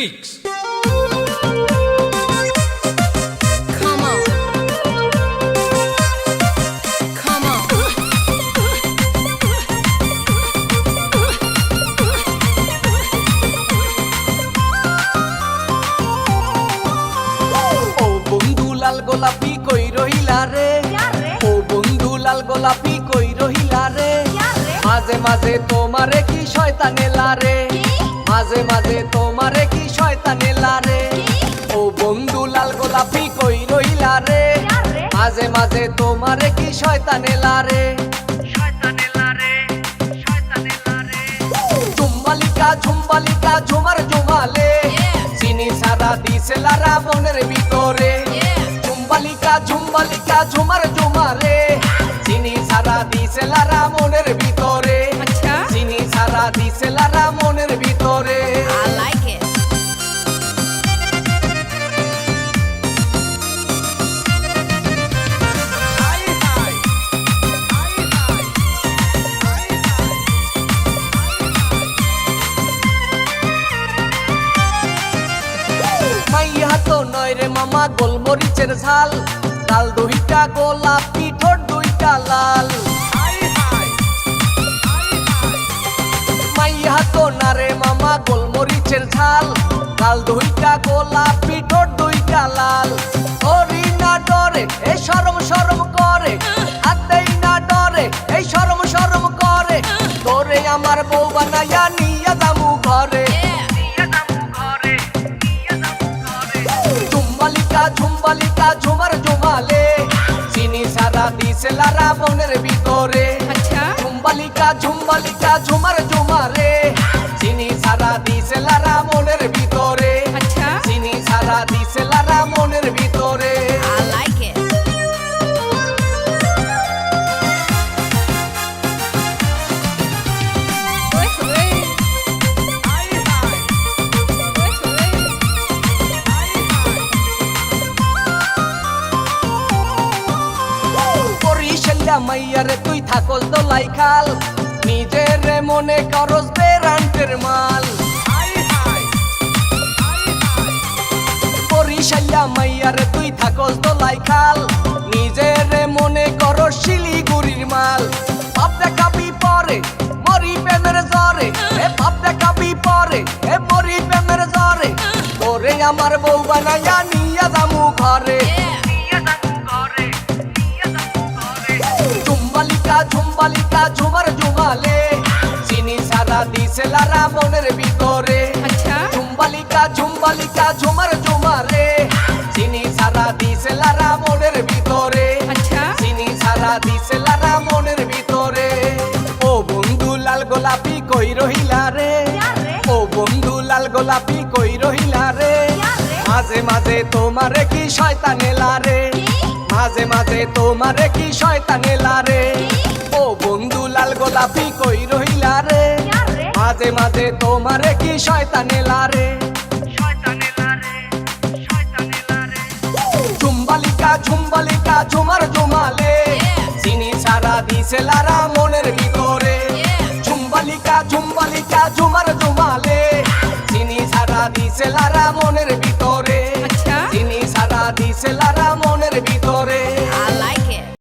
remix. Come on. Come on. ও বন্ধু লাল গোলাপি কই রহিলা রে, ও বন্ধু লাল গোলাপি কই রহিলা রে, মাঝে মাঝে তোমারে কি শয়তানে লারে, মাঝে মাঝে তোমারে কি শয়তানে লারে। ও বন্ধু লাল গোলাপি কই রহিলা রে, মাঝে মাঝে তোমারে কি শয়তানে লারে, শয়তানে লারে, শয়তানে লারে। ঝুম্বালিকা ঝুম্বালিকা ঝুমার ঝুমালে, চিনি সারা দিছে লারা মনের ভিতরে। ঝুম্বালিকা ঝুম্বালিকা ঝুমার ঝুমারে, চিনি সারা দিছে লারা মনের ভিতরে, চিনি সারা দিছে লারা মনের ভিতরে। I like it. মাইয়া তো নয় রে মামা গোলমরিচের ঝাল, গাল দুইটা গোলাপি ঠোঁট দুইটা লাল। মাইয়া তো না রে মামা গোলমরিচের ঝাল, গাল দুইটা গোলাপি ঠোঁট দুইটা লাল। ওরি না ডরে এই শরম শরম করে, হাতেই না ডরে এই শরম শরম করে, তোরে আমার বউ বানাইয়া নিয়া যামু ঘরে। ঝুম্বালিকা ঝুম্বালিকা ঝুমার ঝুমালে, চিনি সারা দিছে লারা মনের ভিতরে। ঝুম্বালিকা ঝুম্বালিকা ঝুমার ঝুমারে, চিনি সারা দিছে লারা মনের ভিতরে, চিনি সারা দিছে লারা মনের ভিতরে। I like it. বরিশালিয়া মাইয়ারে তুই থাকস দোলাই খাল, নিজের মনে করস বেরান্টের মাল। বরিশালিয়া মাইয়ারে তুই থাকস দোলাই খাল, নিজের মনে করস শিলিগুড়ির মাল। ভাব দেখাবি পরে মরি প্রেমের জ্বরে, এ ভাব দেখাবি পরে এ মরি প্রেমের জ্বরে, তোরে আমার বউ বানাইয়া নিয়া যামু ঘরে। ঝুম্বালিকা ঝুম্বালিকা ঝুমার ঝুমালে, চিনি সারা দিছে লারা মনের ভিতরে। ঝুম্বালিকা ঝুম্বালিকা ঝুমার ঝুমারে, চিনি সারা দিছে লারা মনের ভিতরে, চিনি সারা দিছে লারা মনের ভিতরে। ও বন্ধু লাল গোলাপি কই রহিলা রে, ও বন্ধু লাল গোলাপি কই রহিলা রে, মাঝে মাঝে তোমারে কি শয়তানে লারে, মাঝে মাঝে তোমারে কি শয়তানে লারে। ও বন্ধু লাল গোলাপি কই রহিলা রে, মাঝে মাঝে তোমারে কি শয়তানে লারে, শয়তানে লারে, শয়তানে লারে। ঝুম্বালিকা ঝুম্বালিকা ঝুমার ঝুমালে, চিনি সারা দিছে লারা মনের ভিতরে। ঝুম্বালিকা ঝুম্বালিকা ঝুমার ঝুমালে, চিনি সারা দিছে লারা মনের ভিতরে, চিনি সারা দিছে লারা মনের